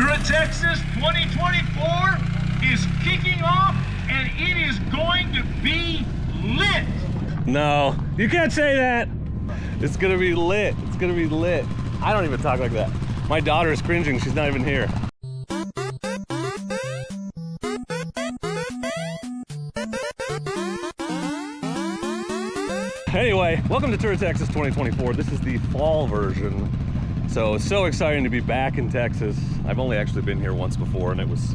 Touratexas 2024 is kicking off, and it is going to be lit. No, you can't say that. It's gonna be lit. It's gonna be lit. I don't even talk like that. My daughter is cringing. She's not even here. Anyway, welcome to Touratexas 2024. This is the fall version. So exciting to be back in Texas. I've only actually been here once before, and it was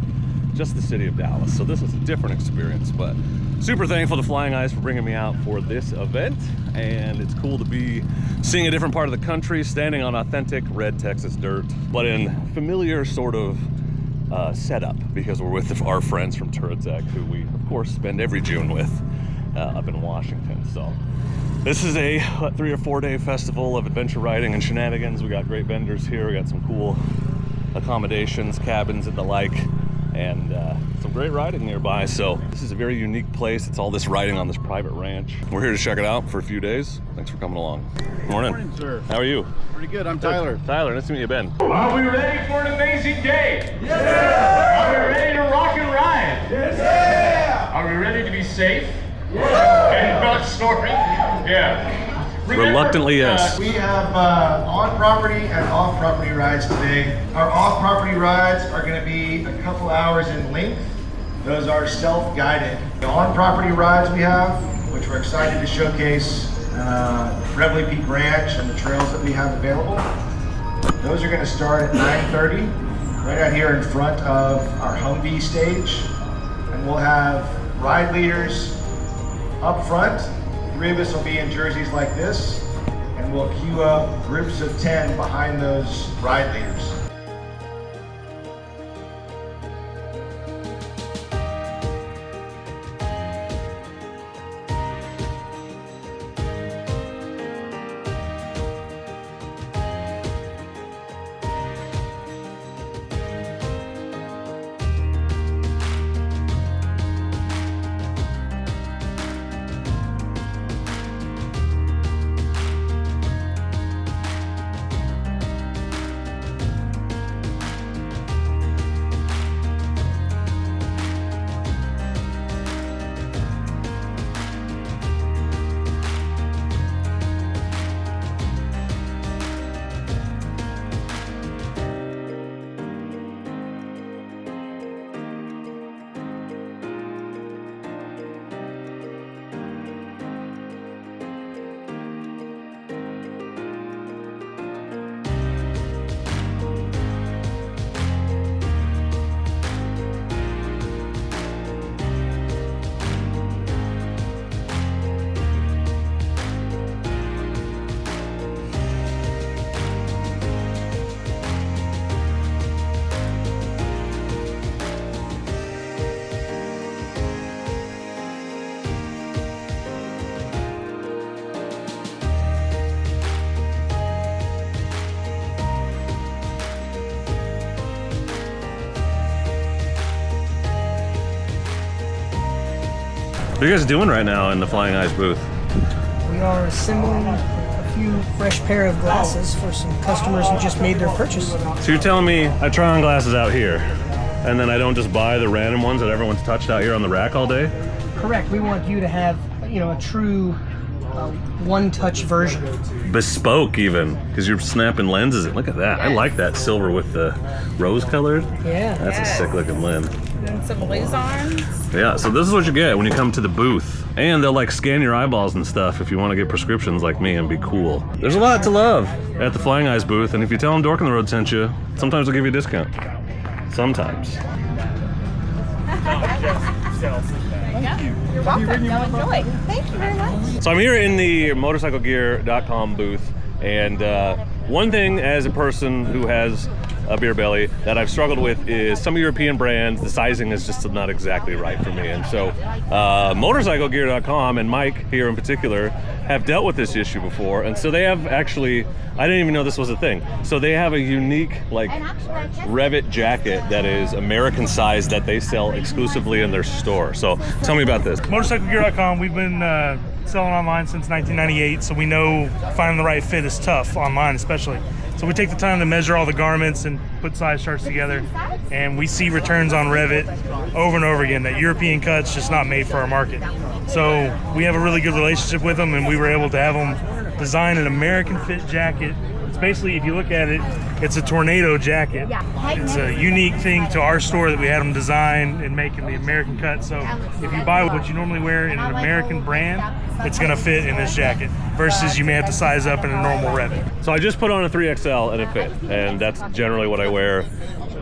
just the city of Dallas. So this was a different experience, but super thankful to Flying Eyes for bringing me out for this event. And it's cool to be seeing a different part of the country, standing on authentic red Texas dirt, but in familiar sort of setup, because we're with our friends from Touratech, who we of course spend every June with up in Washington. So this is a 3 or 4 day festival of adventure riding and shenanigans. We got great vendors here. We got some cool accommodations, cabins and the like, and some great riding nearby. So this is a very unique place. It's all this riding on this private ranch. We're here to check it out for a few days. Thanks for coming along. Good morning. Good morning, sir. How are you? Pretty good. I'm Tyler. Tyler, nice to meet you, Ben. Are we ready for an amazing day? Yeah! Are we ready to rock and ride? Yeah! Are we ready to be safe? Yeah! And not snorting? Yeah. Remember, Reluctantly, yes. We have on-property and off-property rides today. Our off-property rides are going to be a couple hours in length. Those are self-guided. The on-property rides we have, which we're excited to showcase, Reveille Ranch and the trails that we have available. Those are going to start at 9:30, right out here in front of our Humvee stage. And we'll have ride leaders up front. 3 of us will be in jerseys like this, and we'll queue up groups of 10 behind those ride leaders. What are you guys doing right now in the Flying Eyes booth? We are assembling a few fresh pair of glasses for some customers who just made their purchase. So you're telling me I try on glasses out here, and then I don't just buy the random ones that everyone's touched out here on the rack all day? Correct. We want you to have, a true one-touch version. Bespoke even, because you're snapping lenses. Look at that. I like that silver with the rose-colored. Yeah. That's a sick-looking lens. And some blues arms. Yeah, so this is what you get when you come to the booth. And they'll like scan your eyeballs and stuff if you want to get prescriptions like me and be cool. There's a lot to love at the Flying Eyes booth, and if you tell them Dork on the Road sent you, sometimes they'll give you a discount. Sometimes. You're welcome. Y'all enjoy. Thank you very much. So I'm here in the motorcyclegear.com booth, and one thing as a person who has a beer belly that I've struggled with is some European brands, the sizing is just not exactly right for me. And so motorcyclegear.com and Mike here in particular have dealt with this issue before. And so they have actually, I didn't even know this was a thing. So they have a unique like REV'IT jacket that is American size that they sell exclusively in their store. So tell me about this. Motorcyclegear.com, we've been selling online since 1998, so we know finding the right fit is tough online especially. So we take the time to measure all the garments and put size charts together, and we see returns on REV'IT over and over again. That European cut's just not made for our market. So we have a really good relationship with them, and we were able to have them design an American fit jacket. It's basically, if you look at it, it's a tornado jacket. It's a unique thing to our store that we had them design and make in the American cut. So if you buy what you normally wear in an American brand, it's gonna fit in this jacket versus you may have to size up in a normal REV'IT. So I just put on a 3XL and it fit, and that's generally what I wear.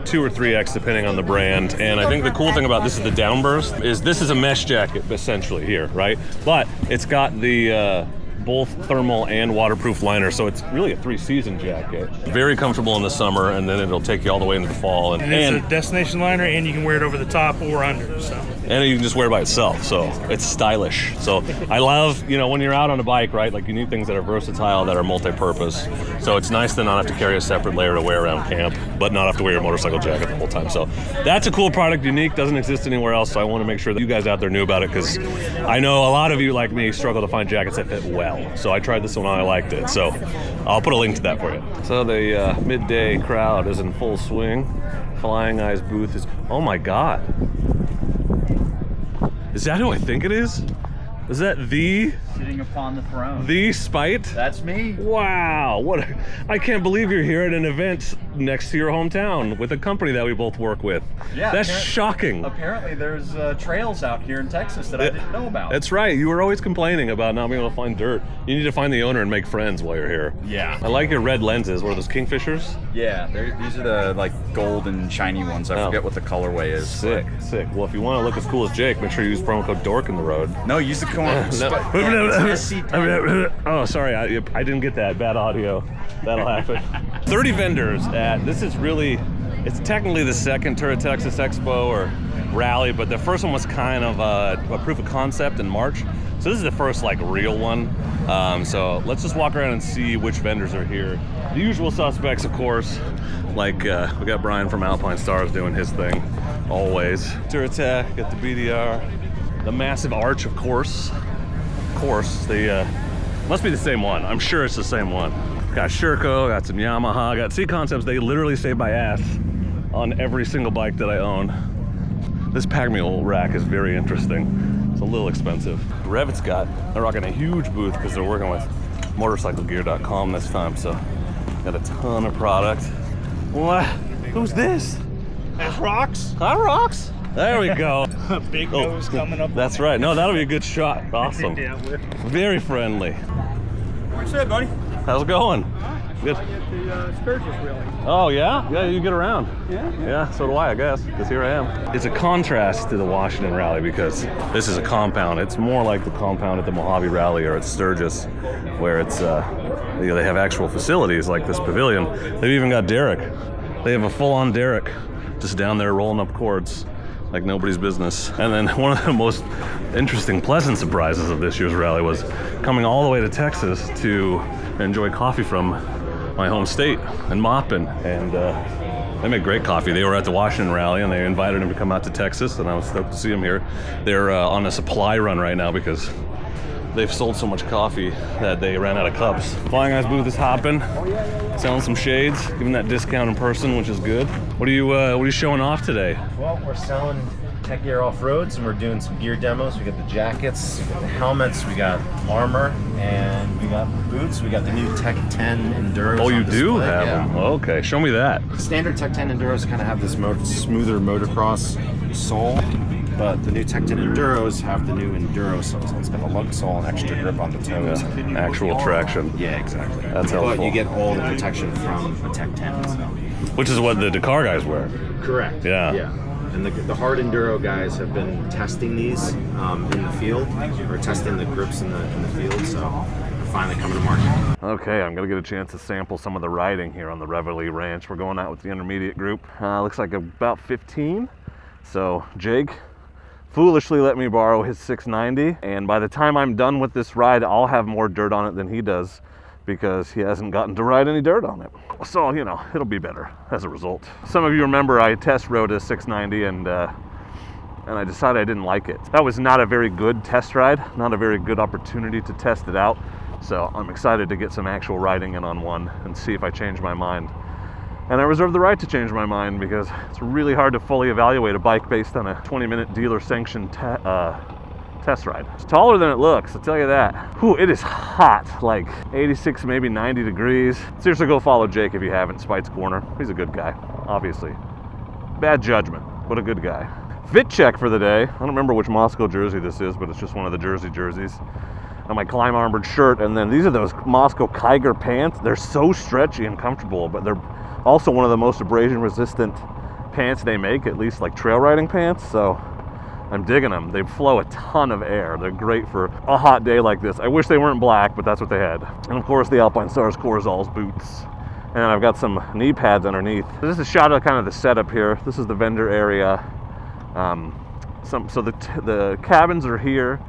2 or 3X depending on the brand. And I think the cool thing about this is the downburst is this is a mesh jacket essentially here, right? But it's got the both thermal and waterproof liner, so it's really a 3-season jacket. Very comfortable in the summer, and then it'll take you all the way into the fall. And it's a destination liner, and you can wear it over the top or under. So. And you can just wear it by itself, so it's stylish. So I love, you know, when you're out on a bike, right, like you need things that are versatile, that are multi-purpose. So it's nice to not have to carry a separate layer to wear around camp, but not have to wear your motorcycle jacket the whole time. So that's a cool product, unique, doesn't exist anywhere else. So I want to make sure that you guys out there knew about it, because I know a lot of you, like me, struggle to find jackets that fit well. So I tried this one and I liked it. So I'll put a link to that for you. So the midday crowd is in full swing. Flying Eyes booth is, oh my God. Is that who I think it is? Is that the sitting upon the throne? The Spite? That's me. Wow, I can't believe you're here at an event next to your hometown with a company that we both work with. Yeah, that's shocking. Apparently there's trails out here in Texas that I didn't know about. That's right. You were always complaining about not being able to find dirt. You need to find the owner and make friends while you're here. Yeah. I like your red lenses. What are those, Kingfishers? Yeah, these are the like gold and shiny ones. I forget what the colorway is. Sick, sick. Well, if you want to look as cool as Jake, make sure you use promo code Dork in the road. No, use the code. Oh, sorry, I didn't get that. Bad audio. That'll happen. 30 vendors at, this is really, it's technically the second Touratexas Expo or Rally, but the first one was kind of a proof of concept in March. So this is the first like real one. So let's just walk around and see which vendors are here. The usual suspects, of course, like we got Brian from Alpinestars doing his thing, always. Touratech, got the BDR, the massive arch, of course. They must be the same one. I'm sure it's the same one. Got Sherco, got some Yamaha, got C Concepts. They literally save my ass on every single bike that I own. This pack mule rack is very interesting. It's a little expensive. REV'IT's they're rocking a huge booth because they're working with motorcyclegear.com this time, so got a ton of product. What? Who's this? That's Rocks. Hi, Rocks. There we go. Big nose coming up. That's right. No, that'll be a good shot. Awesome. Very friendly. What's up, buddy? How's it going? Good. I get the Sturgis really. Oh, yeah? Yeah, you get around. Yeah. Yeah, so do I guess, because here I am. It's a contrast to the Washington Rally because this is a compound. It's more like the compound at the Mojave Rally or at Sturgis, where it's, you know, they have actual facilities like this pavilion. They've even got derrick. They have a full-on derrick just down there rolling up cords like nobody's business. And then one of the most interesting, pleasant surprises of this year's rally was coming all the way to Texas to enjoy coffee from my home state in Maupin. And they make great coffee. They were at the Washington Rally and they invited him to come out to Texas, and I was stoked to see him here. They're on a supply run right now because they've sold so much coffee that they ran out of cups. Flying Eyes booth is hopping, selling some shades, giving that discount in person, which is good. What are you showing off today? Well, we're selling tech gear off-roads, and we're doing some gear demos. We got the jackets, we got the helmets, we got armor, and we got boots. We got the new Tech 10 Enduros. Oh, you do display. have them? Okay, show me that. Standard Tech 10 Enduros kind of have this smoother motocross sole, but the new Tech 10 Enduros have the new Enduro sole. So it's got a lug sole and extra grip on the toes. Yeah, actual traction. Yeah, exactly. That's helpful. But you get all the protection from a Tech 10. So. Which is what the Dakar guys wear. Correct. Yeah. Yeah. And the hard enduro guys have been testing these in the field, or testing the grips in the field, so they're finally coming to market. Okay, I'm gonna get a chance to sample some of the riding here on the Reveille Ranch. We're going out with the intermediate group. Looks like about 15. So Jake foolishly let me borrow his 690, and by the time I'm done with this ride, I'll have more dirt on it than he does, because he hasn't gotten to ride any dirt on it. So, you know, it'll be better as a result. Some of you remember I test rode a 690 and I decided I didn't like it. That was not a very good test ride, not a very good opportunity to test it out. So I'm excited to get some actual riding in on one and see if I change my mind. And I reserve the right to change my mind because it's really hard to fully evaluate a bike based on a 20-minute dealer-sanctioned test ride. It's taller than it looks, I'll tell you that. Whew, it is hot, like 86, maybe 90 degrees. Seriously, go follow Jake if you haven't, Spite's Corner. He's a good guy, obviously. Bad judgment, but a good guy. Fit check for the day. I don't remember which Moscow jersey this is, but it's just one of the jerseys. On my Climb Armored shirt, and then these are those Moscow Kiger pants. They're so stretchy and comfortable, but they're also one of the most abrasion resistant pants they make, at least like trail riding pants, so I'm digging them. They flow a ton of air. They're great for a hot day like this. I wish they weren't black, but that's what they had. And of course the Alpinestars Corzals boots. And I've got some knee pads underneath. This is a shot of kind of the setup here. This is the vendor area. So the cabins are here.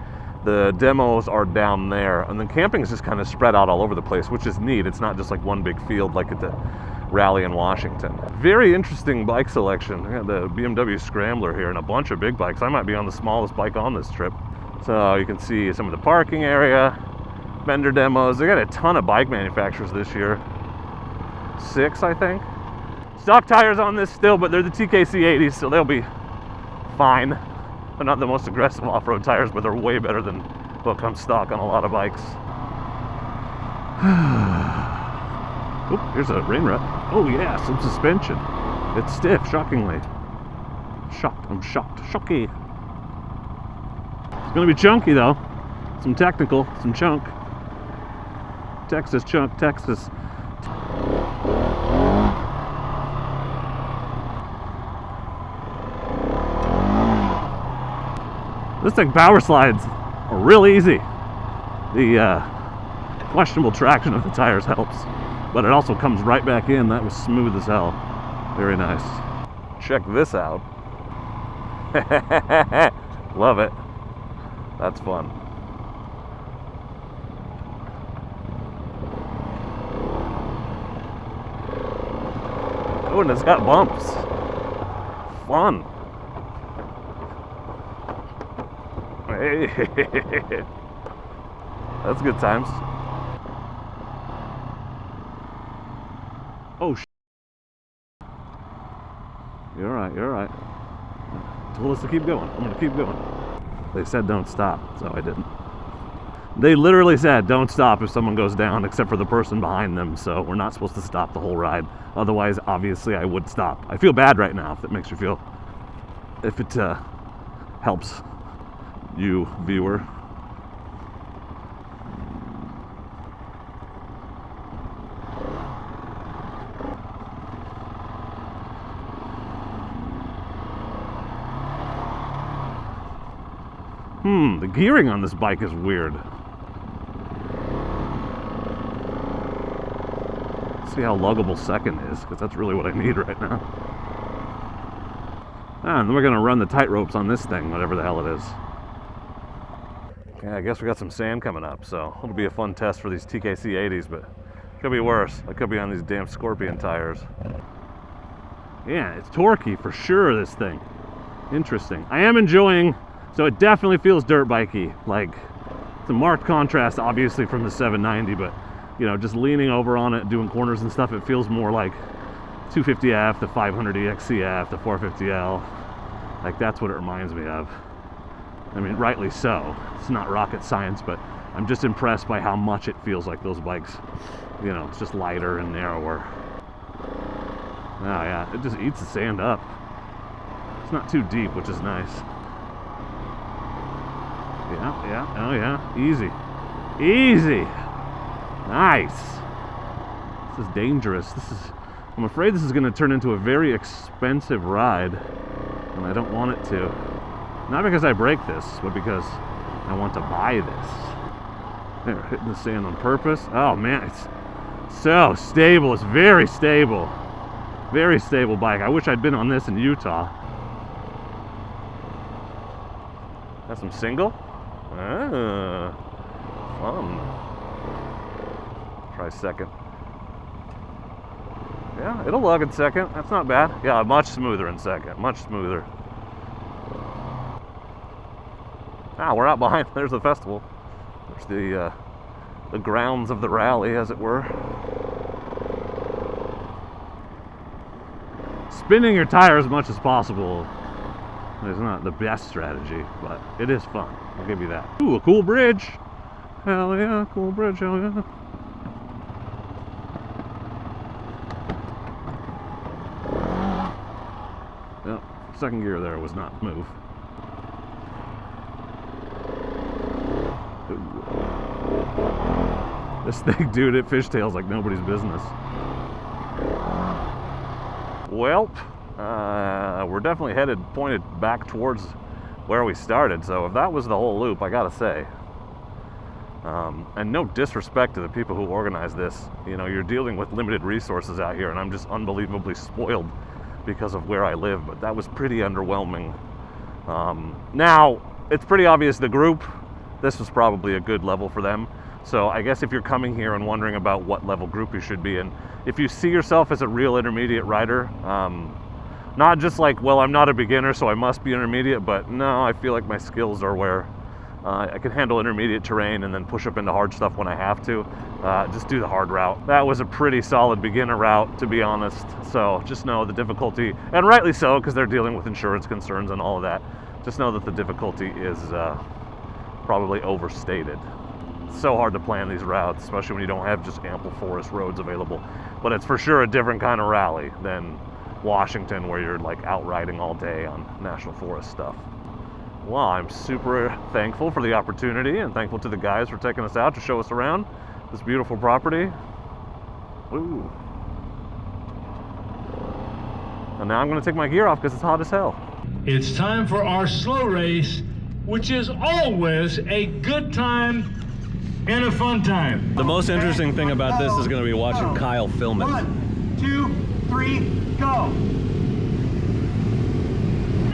The demos are down there, and then camping is just kind of spread out all over the place, which is neat. It's not just like one big field like at the rally in Washington. Very interesting bike selection. I got the BMW Scrambler here and a bunch of big bikes. I might be on the smallest bike on this trip. So you can see some of the parking area, vendor demos. They got a ton of bike manufacturers this year. 6, I think. Stock tires on this still, but they're the TKC 80s, so they'll be fine. They're not the most aggressive off-road tires, but they're way better than what comes stock on a lot of bikes. Oh, here's a rain rut. Oh yeah, some suspension. It's stiff, shockingly. Shocked, I'm shocked. Shocky. It's gonna be chunky though. Some technical, some chunk. Texas chunk, Texas. This thing power slides are real easy. The questionable traction of the tires helps, but it also comes right back in. That was smooth as hell. Very nice. Check this out. Love it. That's fun. Oh, and it's got bumps. Fun. Hey. That's good times. Oh, you're right, you're right. Told us to keep going. I'm gonna keep going. They said don't stop, so I didn't. They literally said don't stop if someone goes down, except for the person behind them, so we're not supposed to stop the whole ride. Otherwise, obviously, I would stop. I feel bad right now, if that makes you feel, if it helps you, viewer. The gearing on this bike is weird. Let's see how luggable second is, because that's really what I need right now. And then we're gonna run the tight ropes on this thing, whatever the hell it is. Okay, I guess we got some sand coming up, so it'll be a fun test for these TKC 80s, but it could be worse. I could be on these damn Scorpion tires. Yeah, it's torquey for sure, this thing. Interesting. I am enjoying, so it definitely feels dirt bikey. Like, it's a marked contrast, obviously, from the 790, but, you know, just leaning over on it, doing corners and stuff, it feels more like 250F, the 500 EXCF, the 450L. Like, that's what it reminds me of. I mean, rightly so. It's not rocket science, but I'm just impressed by how much it feels like those bikes. You know, it's just lighter and narrower. Oh yeah, it just eats the sand up. It's not too deep, which is nice. Yeah, oh yeah, easy. Easy! Nice! This is dangerous. I'm afraid this is going to turn into a very expensive ride, and I don't want it to. Not because I break this, but because I want to buy this. They're hitting the sand on purpose. Oh man, it's so stable. It's very stable. Very stable bike. I wish I'd been on this in Utah. That's some single? Ah, fun. Try second. Yeah, it'll lug in second. That's not bad. Yeah, much smoother in second. Much smoother. Ah, we're out behind. There's the festival. There's the the grounds of the rally, as it were. Spinning your tire as much as possible is not the best strategy, but it is fun. I'll give you that. Ooh, a cool bridge. Hell yeah, cool bridge, hell yeah. Yep, second gear there was not move. Ooh. This thing, dude, it fishtails like nobody's business. Well, we're definitely pointed back towards where we started, so if that was the whole loop, I gotta say, and no disrespect to the people who organized this, you know, you're dealing with limited resources out here, and I'm just unbelievably spoiled because of where I live, but that was pretty underwhelming. Now, it's pretty obvious the group, this was probably a good level for them. So I guess if you're coming here and wondering about what level group you should be in, if you see yourself as a real intermediate rider, not just like, well, I'm not a beginner, so I must be intermediate, but no, I feel like my skills are where I can handle intermediate terrain and then push up into hard stuff when I have to. Just do the hard route. That was a pretty solid beginner route, to be honest. So just know the difficulty, and rightly so, because they're dealing with insurance concerns and all of that. Just know that the difficulty is probably overstated. It's so hard to plan these routes, especially when you don't have just ample forest roads available. But it's for sure a different kind of rally than Washington, where you're like out riding all day on national forest stuff. Well, I'm super thankful for the opportunity and thankful to the guys for taking us out to show us around this beautiful property. Ooh. And now I'm going to take my gear off because it's hot as hell. It's time for our slow race, which is always a good time and a fun time. The most interesting thing about this is going to be watching Kyle film it. 1, 2, 3, go.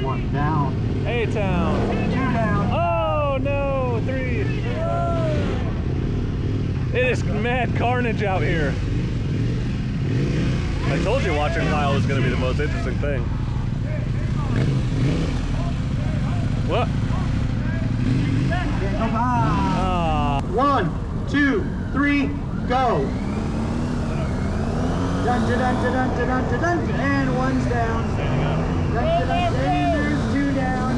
1 down. A-Town. 2 down. Oh no, 3. It is mad carnage out here. I told you watching Kyle was going to be the most interesting thing. What? 1, 2, 3, go. Dun, dun, dun, dun, dun, dun, dun, dun, and 1's down. Dun, dun, dun, and there's 2 down.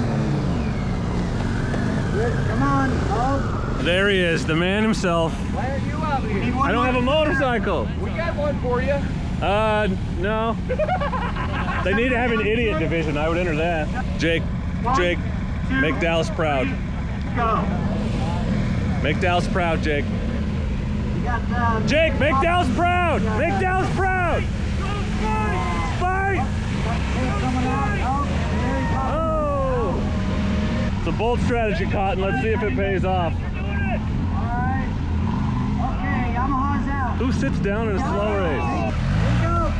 Good, come on. Oh. There he is, the man himself. Why are you out here? I don't have a motorcycle. We got one for you. No. They need to have an idiot division. I would enter that. Jake, make Dallas proud. Go. Make Dallas proud, Jake. Jake, make Dallas proud! Make Dallas proud! Fight! Oh! It's a bold strategy, Cotton. Let's see if it pays off. Alright. Okay, Yamaha's out. Who sits down in a slow race? Here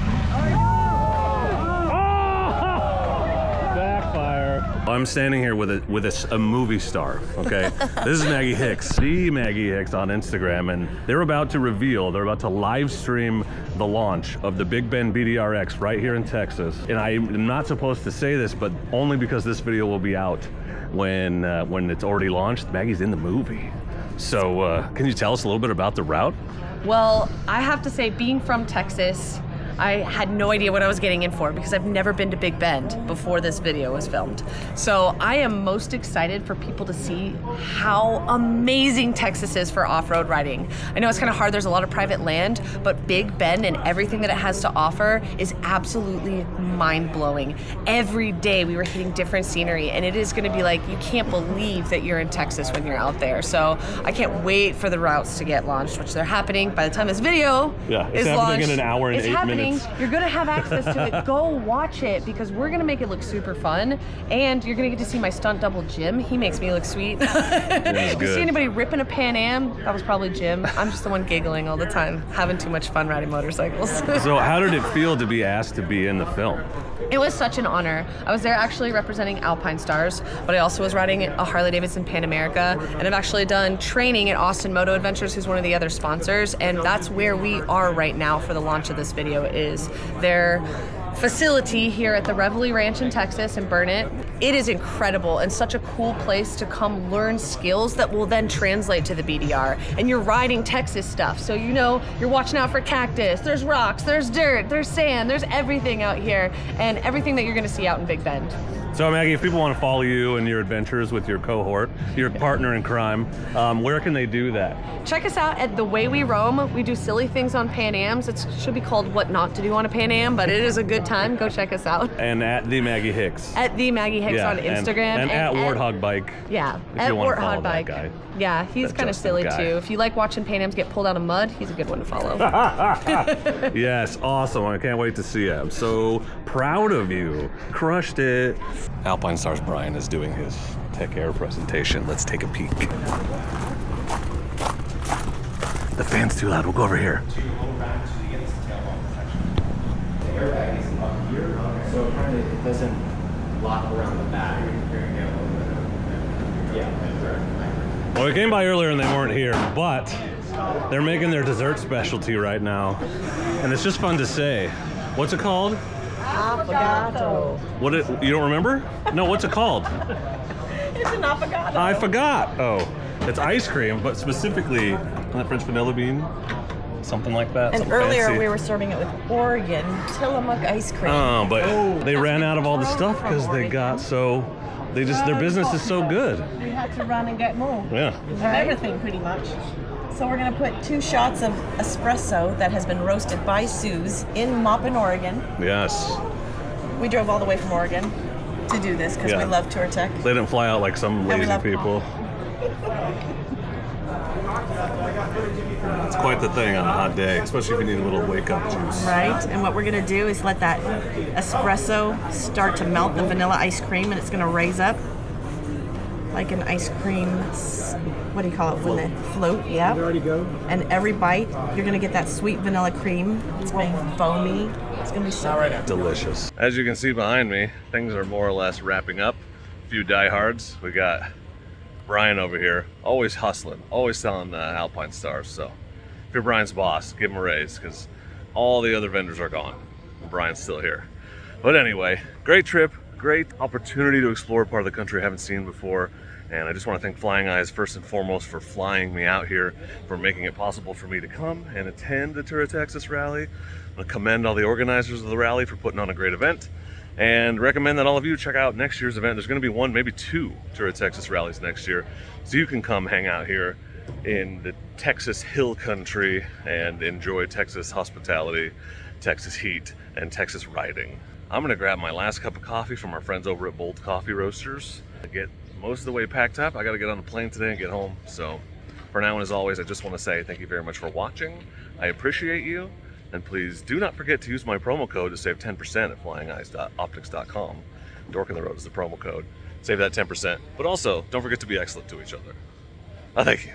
we go. Backfire. I'm standing here with a movie star, okay? This is Maggie Hicks, the Maggie Hicks on Instagram, and they're about to live stream the launch of the Big Ben bdr-x right here in Texas. And I'm not supposed to say this, but only because this video will be out when it's already launched. Maggie's in the movie. So can you tell us a little bit about the route? Well, I have to say, being from Texas, I had no idea what I was getting in for because I've never been to Big Bend before this video was filmed. So I am most excited for people to see how amazing Texas is for off-road riding. I know it's kind of hard, there's a lot of private land, but Big Bend and everything that it has to offer is absolutely mind-blowing. Every day we were hitting different scenery, and it is going to be like, you can't believe that you're in Texas when you're out there. So I can't wait for the routes to get launched, which they're happening by the time this video is launched. In an hour and 8 minutes. You're gonna have access to it. Go watch it because we're gonna make it look super fun, and you're gonna get to see my stunt double Jim. He makes me look sweet. If you see anybody ripping a Pan Am, that was probably Jim. I'm just the one giggling all the time, having too much fun riding motorcycles. So how did it feel to be asked to be in the film? It was such an honor. I was there actually representing Alpinestars, but I also was riding a Harley-Davidson Pan America, and I've actually done training at Austin Moto Adventures, who's one of the other sponsors, and that's where we are right now for the launch of this video. Is they're facility here at the Reveille Ranch in Texas and burn it. It is incredible and such a cool place to come learn skills that will then translate to the BDR. And you're riding Texas stuff, so you know you're watching out for cactus, there's rocks, there's dirt, there's sand, there's everything out here, and everything that you're gonna see out in Big Bend. So Maggie, if people want to follow you and your adventures with your cohort, your partner in crime, where can they do that? Check us out at The Way We Roam. We do silly things on Pan Ams. It should be called What Not to Do on a Pan Am, but it is a good time. Go check us out. And at the Maggie Hicks. At the Maggie Hicks on Instagram. And at Warthog Bike. Yeah, if at you want to follow Warthog Bike. that guy. Yeah, he's That kind of Justin silly guy. too. If you like watching Pan Ams get pulled out of mud, he's a good one to follow. Yes, awesome. I can't wait to see it. I'm so proud of you. Crushed it. Alpinestars Brian is doing his Tech Air presentation. Let's take a peek. The fan's too loud. We'll go over here. So apparently it doesn't lock around the back. Well, we came by earlier and they weren't here, but they're making their dessert specialty right now. And it's just fun to say. What's it called? Affogato. You don't remember? No, what's it called? It's an affogato. I forgot. Oh, it's ice cream, but specifically French vanilla bean, something like that. And something earlier fancy. we were serving it with Oregon Tillamook ice cream. Oh, but they ran out of all the stuff because they got so, their business is so good. We had to run and get more. Yeah. Of everything, pretty much. So we're gonna put 2 shots of espresso that has been roasted by Suze in Maupin, Oregon. Yes. We drove all the way from Oregon to do this because we love Touratexas. They didn't fly out like some we lazy love people. It's quite the thing on a hot day, especially if you need a little wake-up juice. Right, and what we're gonna do is let that espresso start to melt the vanilla ice cream, and it's gonna raise up like an ice cream, what do you call it, when they float, yeah. Ready to go. And every bite, you're gonna get that sweet vanilla cream. It's being foamy. It's gonna be so Delicious. As you can see behind me, things are more or less wrapping up. A few diehards. We got Brian over here, always hustling, always selling Alpinestars. So if you're Brian's boss, give him a raise because all the other vendors are gone. Brian's still here. But anyway, great trip, great opportunity to explore a part of the country I haven't seen before. And I just want to thank Flying Eyes first and foremost for flying me out here, for making it possible for me to come and attend the Touratexas Rally. I want to commend all the organizers of the rally for putting on a great event and recommend that all of you check out next year's event. There's going to be 1, maybe 2 Touratexas rallies next year. So you can come hang out here in the Texas Hill Country and enjoy Texas hospitality, Texas heat, and Texas riding. I'm going to grab my last cup of coffee from our friends over at Bold Coffee Roasters. I get most of the way packed up. I got to get on the plane today and get home. So for now and as always, I just want to say thank you very much for watching. I appreciate you. And please do not forget to use my promo code to save 10% at flyingeyes.optics.com. Dork in the Road is the promo code. Save that 10%. But also, don't forget to be excellent to each other. Thank you.